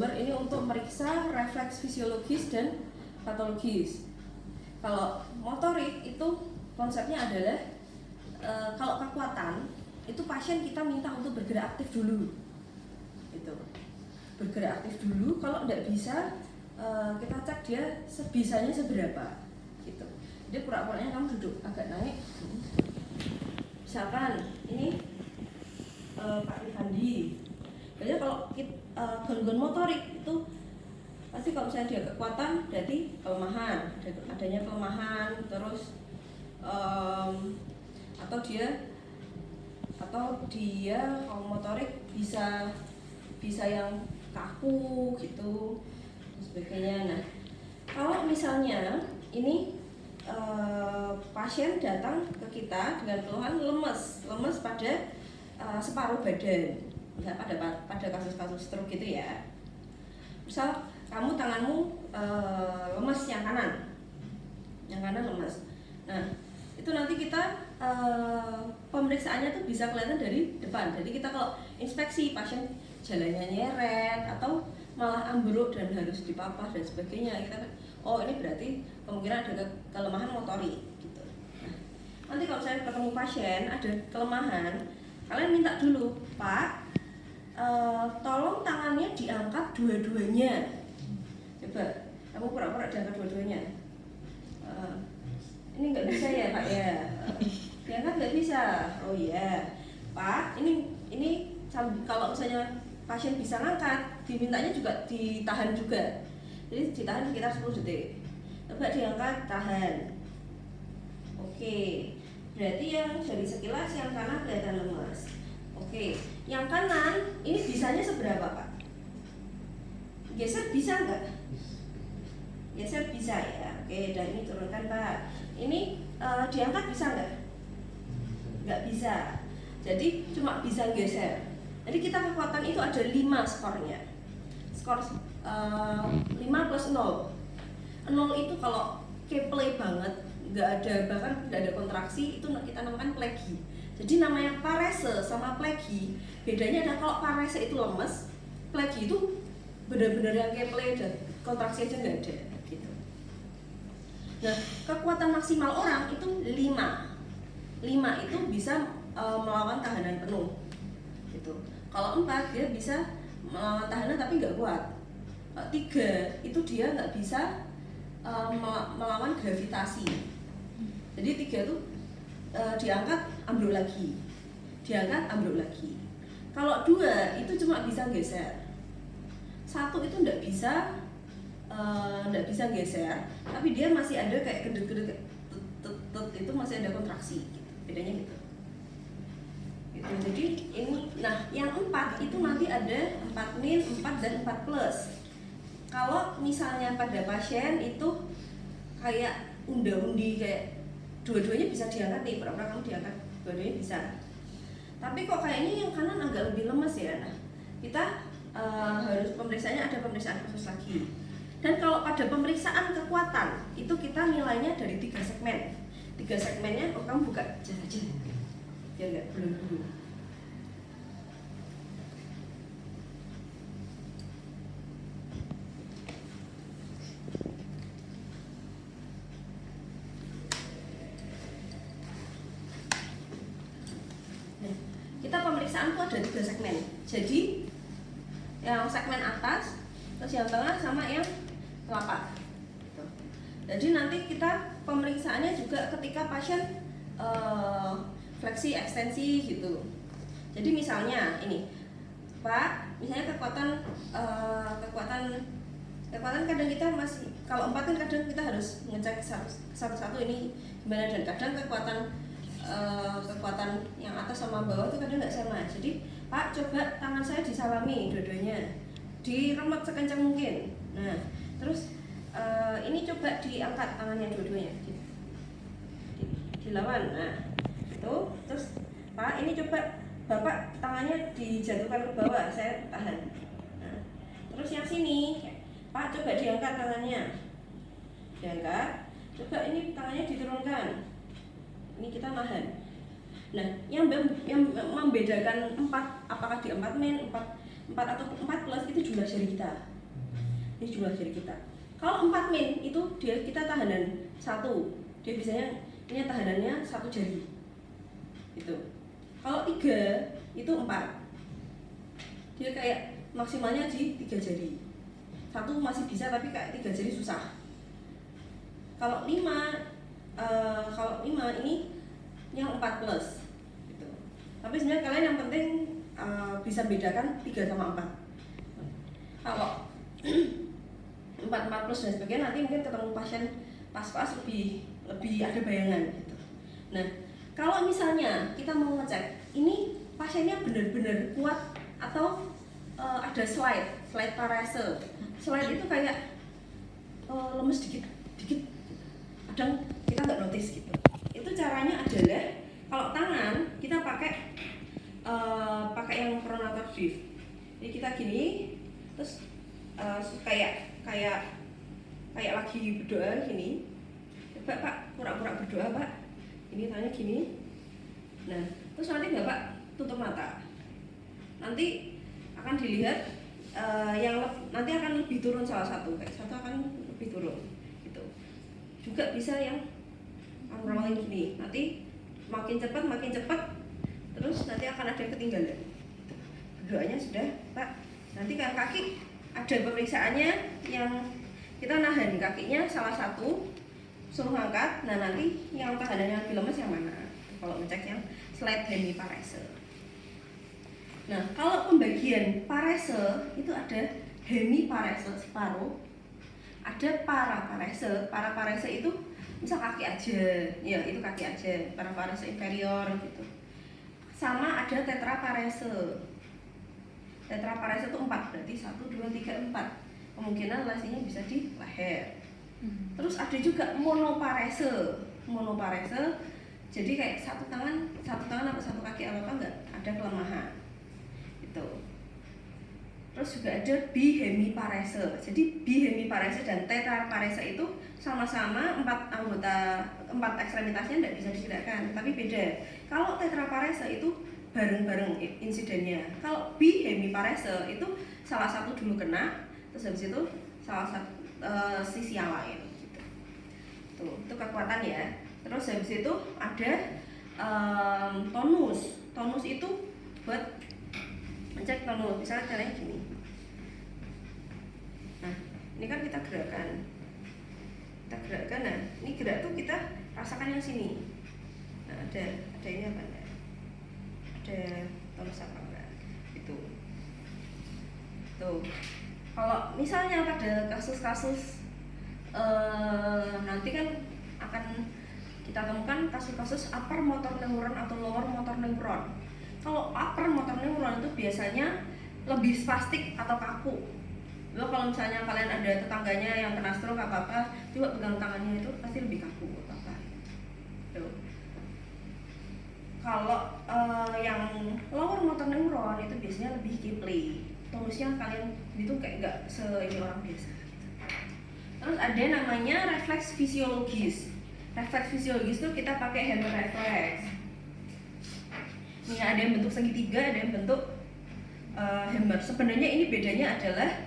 gambar ini untuk meriksa refleks fisiologis dan patologis. Kalau motorik itu konsepnya adalah kalau kekuatan itu pasien kita minta untuk bergerak aktif dulu, itu bergerak aktif dulu. Kalau tidak bisa kita cek dia sebisanya seberapa, gitu. Jadi pura-puranya kamu duduk agak naik. Misalkan ini Pak Rifandi, biasanya kalau gangguan motorik itu pasti kalau misalnya dia kekuatan berarti kelemahan, adanya kelemahan, terus atau dia kalau motorik bisa yang kaku gitu dan sebagainya. Nah, kalau misalnya ini pasien datang ke kita dengan keluhan lemes pada separuh badan, ya, pada kasus-kasus stroke gitu ya. Misal kamu tanganmu lemes, yang kanan lemes. Nah, itu nanti kita pemeriksaannya tuh bisa kelihatan dari depan. Jadi kita kalau inspeksi pasien jalannya nyeret atau malah ambruk dan harus dipapah dan sebagainya, kita oh ini berarti kemungkinan ada kelemahan motorik gitu. Nah, nanti kalau saya ketemu pasien ada kelemahan, kalian minta dulu, Pak, tolong tangannya diangkat dua-duanya. Coba kamu pura-pura diangkat dua-duanya. Ini nggak bisa ya Pak ya? Diangkat nggak bisa. Oh iya Pak, ini kalau misalnya pasien bisa ngangkat, dimintanya juga ditahan juga. Jadi ditahan sekitar 10 detik. Coba diangkat, tahan. Oke, berarti yang dari sekilas yang kanan kelihatan lemas. Oke, yang kanan ini bisanya seberapa Pak? Geser bisa nggak? Geser bisa ya. Oke, dan ini turunkan Pak. Ini diangkat bisa nggak? Nggak bisa. Jadi cuma bisa geser. Jadi kita kekuatan itu ada 5 skornya. Skor 5 plus 0. 0 itu kalau keplay banget, nggak ada, bahkan tidak ada kontraksi, itu kita namakan plegi. Jadi namanya parese sama plegi, bedanya ada kalau parese itu lemes, plegi itu benar-benar yang keplay dan kontraksi aja nggak ada gitu. Nah, kekuatan maksimal orang itu 5. 5 itu bisa melawan tahanan penuh gitu. Kalau 4 dia bisa melawan tahanan tapi nggak kuat. 3 itu dia nggak bisa melawan gravitasi. Jadi 3 itu diangkat ambruk lagi, diangkat ambruk lagi. Kalau 2 itu cuma bisa geser. 1 itu nggak bisa geser, tapi dia masih ada kayak kedut-kedut itu masih ada kontraksi gitu. Bedanya gitu. Jadi ini, nah yang 4 itu nanti ada 4 min, 4 dan 4 plus. Kalau misalnya pada pasien itu kayak unda-undi, kayak dua-duanya bisa diangkat nih, pura-pura kamu diangkat, dua-duanya bisa. Tapi kok kayaknya yang kanan agak lebih lemes ya. Nah, kita harus pemeriksaannya ada pemeriksaan khusus lagi. Dan kalau pada pemeriksaan kekuatan itu kita nilainya dari 3 segmen. 3 segmennya, oh kamu buka aja. Ya enggak, belum dulu. Nah, kita pemeriksaan tuh ada 3 segmen. Jadi yang segmen atas, terus yang tengah sama yang telapak. Jadi nanti kita pemeriksaannya juga ketika pasien fleksi ekstensi gitu. Jadi misalnya ini, Pak, misalnya kekuatan kadang kita masih, kalau 4 kan kadang kita harus ngecek satu-satu ini gimana, dan kadang kekuatan yang atas sama bawah itu kadang nggak sama. Jadi Pak, coba tangan saya disalami dua-duanya, diremet sekencang mungkin. Nah, terus ini coba diangkat tangannya dua-duanya, dilawan. Nah, itu terus Pak, ini coba Bapak tangannya dijatuhkan ke bawah, saya tahan. Nah, terus yang sini, Pak, coba diangkat tangannya, diangkat. Coba ini tangannya diturunkan, ini kita nahan. Nah, yang membedakan 4, apakah di 4 min, 4 4 atau 4 plus itu jumlah jari kita. Ini jumlah jari kita. Kalau 4 min itu kita tahanan 1. Dia biasanya ini tahanannya 1 jari. Gitu. Kalau 3 itu 4. Dia kayak maksimalnya di 3 jari. 1 masih bisa tapi kayak 3 jari susah. Kalau 5 ini yang 4 plus gitu. Tapi sebenarnya kalian yang penting bisa bedakan 3 sama 4. Kalau 4 plus dan sebagainya nanti mungkin ketemu pasien pas-pas lebih ada bayangan gitu. Nah, kalau misalnya kita mau ngecek ini pasiennya benar-benar kuat atau ada slide parese. Slide itu kayak lemes dikit, kadang kita nggak notice gitu. Itu caranya adalah kalau tangan kita pakai yang pronator shift. Jadi kita gini, terus kayak lagi berdoa gini. Coba Pak, pura-pura berdoa Pak. Ini tangannya gini. Nah, terus nanti Bapak tutup mata. Nanti akan dilihat nanti akan lebih turun salah satu, kayak satu akan lebih turun gitu. Juga bisa yang unrolling gini, nanti makin cepat terus nanti akan ada ketinggalan. Berdoanya sudah Pak, nanti kan kaki ada pemeriksaannya yang kita nahan kakinya salah satu, suruh angkat. Nah nanti yang tahanan yang lemes yang mana kalau ngecek yang slide hemiparese. Nah, kalau pembagian parese itu ada hemiparese separuh, ada paraparese. Paraparese itu misal kaki aja, ya itu kaki aja, paraparese inferior gitu. Sama ada tetraparese. Tetraparese itu 4, berarti 1, 2, 3, 4. Kemungkinan lesinya bisa di leher. Terus ada juga monoparese. Monoparese jadi kayak satu tangan atau satu kaki apa enggak ada kelemahan. Gitu. Terus juga ada bihemiparese. Jadi bihemiparese dan tetraparese itu sama-sama 4 ekstremitasnya tidak bisa digerakkan, tapi beda. Kalau tetraparese itu bareng-bareng insidennya. Kalau bihemiparese itu salah satu dulu kena, terus habis itu salah satu sisi yang lain. Gitu. Tuh, itu kekuatan ya. Terus habis itu ada tonus. Tonus itu buat mencek tonus. Misalnya caranya gini. Nah, ini kan kita gerakkan. Nah, ini gerak tuh kita rasakan yang sini. Nah, ada ini apa enggak? Ada tonus apa enggak? Itu. Tuh. Kalau misalnya pada kasus-kasus nanti kan akan kita temukan kasus-kasus upper motor neuron atau lower motor neuron. Kalau upper motor neuron itu biasanya lebih spastik atau kaku. Lalu kalau misalnya kalian ada tetangganya yang kena stroke apa-apa, coba pegang tangannya itu pasti lebih kaku apa. Kalau yang lower motor neuron itu biasanya lebih kipli. Tonusnya kalian itu kayak nggak ini orang biasa. Terus ada namanya refleks fisiologis. Refleks fisiologis itu kita pakai hammer reflex. Ini ada yang bentuk segitiga, ada yang bentuk hammer. Sebenarnya ini bedanya adalah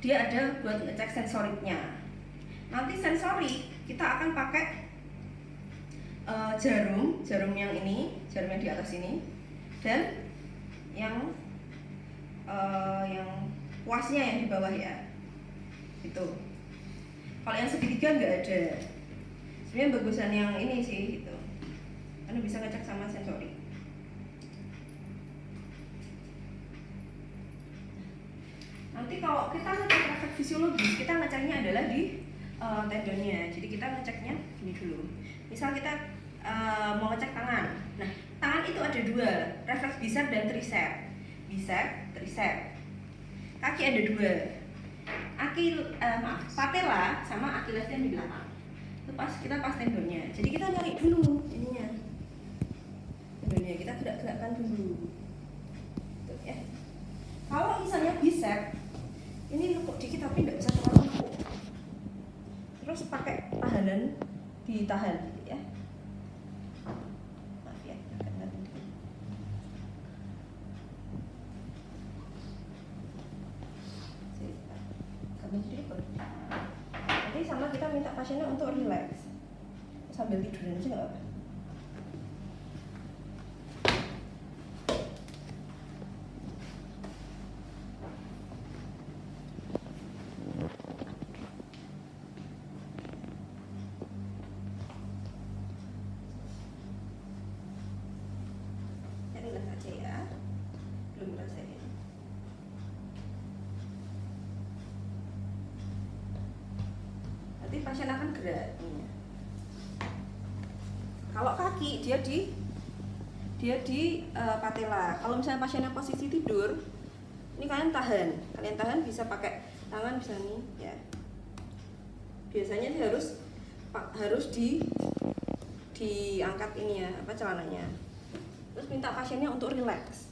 dia ada buat ngecek sensoriknya. Nanti sensorik kita akan pakai jarum yang ini, jarum yang di atas ini, dan yang kuasnya yang di bawah ya. Itu. Kalau yang segitiga nggak ada. Sebenarnya bagusan yang ini sih gitu. Karena bisa ngecek sama sensorik. Nanti kalau kita ngecek refleks fisiologis, kita ngeceknya adalah di tendonnya. Jadi kita ngeceknya ini dulu. Misal kita mau ngecek tangan. Nah, tangan itu ada 2, refleks bicep dan tricep. Bicep, tricep. Kaki ada 2. Patella sama akilesnya di belakang. Itu kita pas tendonnya. Jadi kita nyari dulu ininya. Tendonnya kita gerak-gerakkan dulu. Tuh ya. Kalau misalnya bicep ini lekuk dikit tapi nggak bisa terlalu lekuk. Terus pakai tahanan ditahan gitu ya. Maaf ya, agak. kita minta pasiennya untuk relax sambil tiduran aja nggak apa. Relax aja ya, belum rasain. Nanti pasien akan gerak. Kalau kaki dia di patella. Kalau misalnya pasiennya posisi tidur, ini kalian tahan bisa pakai tangan bisa nih ya. Biasanya sih harus diangkat ini ya, apa celananya. Terus minta pasiennya untuk relax.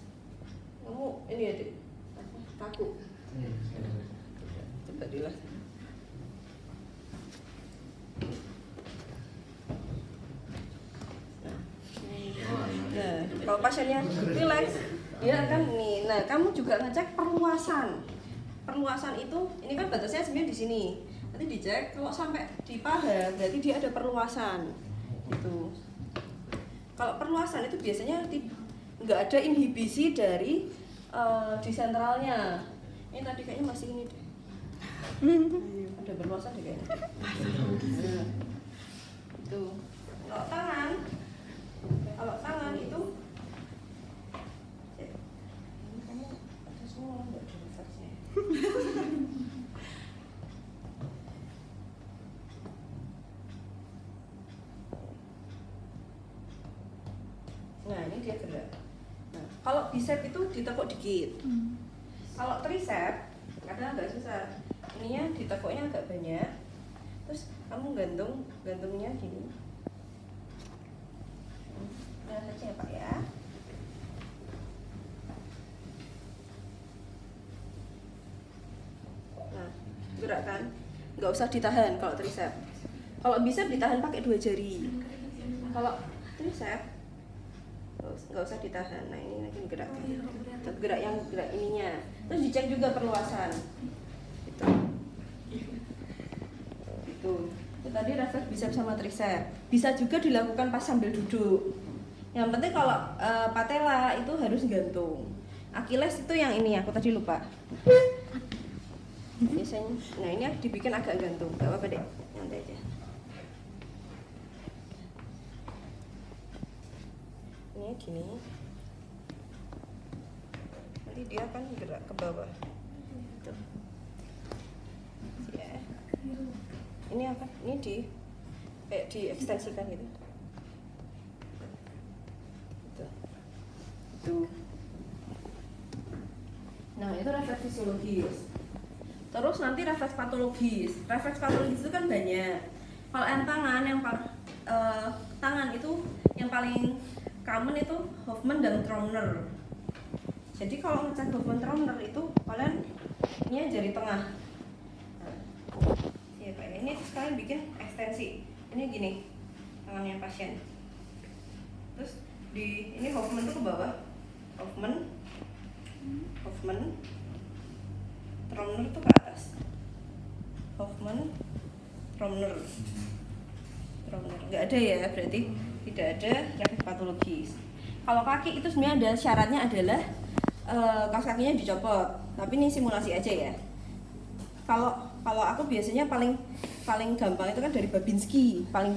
Kamu ini ya, Dik. Kaku. Coba dilas. Nah, kalau pasiennya relax, dia akan nih. Nah, kamu juga ngecek perluasan. Perluasan itu, ini kan batasnya sebenarnya di sini. Nanti dicek, kalau sampai di paha, berarti dia ada perluasan. Gitu. Kalau perluasan itu biasanya nggak ada inhibisi dari di sentralnya. Ini tadi kayaknya masih ini deh. Ada perluasan deh kayaknya. Nah, itu. Kalau tangan itu ini kamu ada semua nggak ada refleksnya. Nah ini dia gerak. Nah, kalau bicep itu ditekuk dikit. Kalau tricep kadang agak susah. Ininya ditekuknya agak banyak. Terus kamu gantungnya gini. Saja ya Pak ya. Nah, gerak kan? Nggak usah ditahan kalau tricep. Kalau bicep ditahan pakai 2 jari. Kalau tricep nggak usah ditahan. Nah ini lagi gerak ininya. Terus dicek juga perluasan. Itu tadi refleks bicep sama tricep. Bisa juga dilakukan pas sambil duduk. Yang penting kalau patella itu harus gantung. Achilles itu yang ini aku tadi lupa. Biasanya, nah ini dibikin agak gantung. Gak apa-apa deh, nyantai aja. Ini gini. Nanti dia akan gerak ke bawah. Tuh. Ya. Ini apa? Ini kayak diekstensikan gitu. Tuh. Nah itu refleks fisiologis. Terus nanti refleks patologis. Refleks patologis itu kan banyak. Kalau yang tangan itu yang paling common itu Hoffman dan Trauner. Jadi kalau ngecek Hoffman Trauner itu kalian ini jari tengah. Nah, ya kayak ini terus kalian bikin ekstensi. Ini gini tangannya pasien. Terus ini Hoffman itu ke bawah. Hoffman, Trauner itu ke atas. Hoffman, Trauner, nggak ada ya, berarti tidak ada refleks patologis. Kalau kaki itu sebenarnya ada syaratnya adalah kaos kakinya dicopot, tapi ini simulasi aja ya. Kalau aku biasanya paling gampang itu kan dari Babinski, paling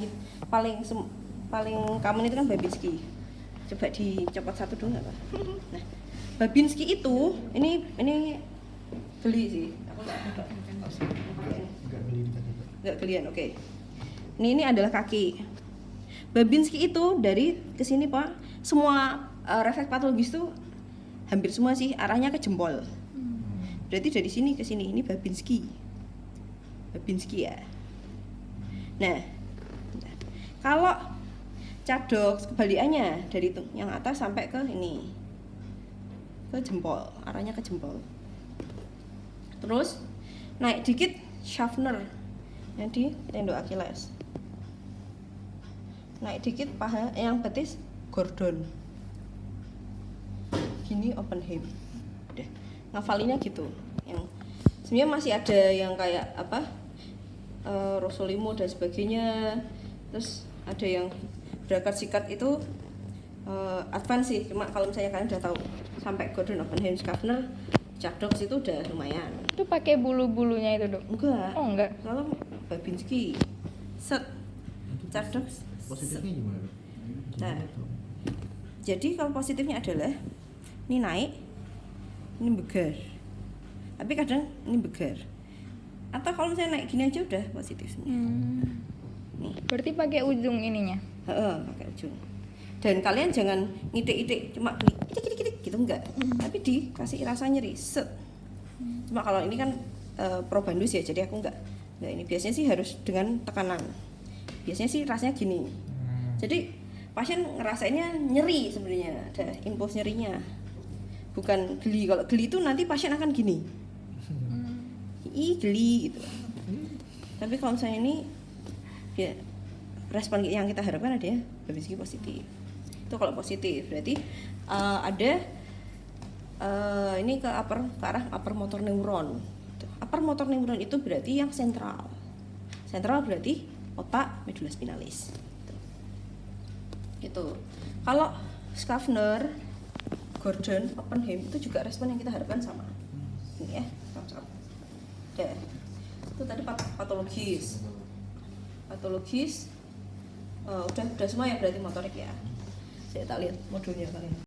common itu kan Babinski. Coba dicopot satu dulu nggak Pak? Nah, Babinski itu ini beli sih. Aku nggak kalian, oke. Ini adalah kaki. Babinski itu dari kesini Pak, semua refleks patologis itu hampir semua sih arahnya ke jempol. Berarti dari sini ke sini ini Babinski ya. Nah, kalau cadok kebalikannya dari yang atas sampai ke ini, ke jempol, arahnya ke jempol. Terus naik dikit Schaffner yang di tenduk Achilles. Naik dikit paha yang betis Gordon. Gini open hip. Udah, ngafalinnya gitu. Yang sebenarnya masih ada yang kayak apa? Rosolimo dan sebagainya. Terus ada yang Brakat Sikat itu advance sih, cuma kalau misalnya kalian udah tahu sampai Gordon Oppenheim Schaffner, Chadocks itu udah lumayan. Itu pakai bulu-bulunya itu, Dok? Enggak. Oh, enggak. Kalau Babinski set Chadocks Positifnya gimana? Nah, jadi kalau positifnya adalah ini naik, ini begar, tapi kadang ini begar. Atau kalau misalnya naik gini aja udah positif sebenarnya. Nih, Berarti pakai ujung ininya. pakai ujung. Dan kalian jangan ngitik-itik cuma itik-itik gitu enggak. Tapi dikasih rasa nyeri. Set. Cuma kalau ini kan probandus ya, jadi aku enggak. Nah, ini biasanya sih harus dengan tekanan. Biasanya sih rasanya gini. Jadi pasien ngerasainnya nyeri sebenarnya, ada impuls nyerinya. Bukan geli. Kalau geli itu nanti pasien akan gini. Ih, geli gitu. Tapi kalau misalnya ini ya respon yang kita harapkan ada ya Babinski positif. Itu kalau positif berarti ada ini ke arah upper motor neuron. Upper motor neuron itu berarti yang sentral. Sentral berarti otak medula spinalis. Gitu. Kalau Schaffner, Gordon, Oppenheim itu juga respon yang kita harapkan sama. Ini ya, sama-sama. Itu tadi patologis. Patologis udah semua ya berarti motorik ya. Saya tak lihat modulnya kalian.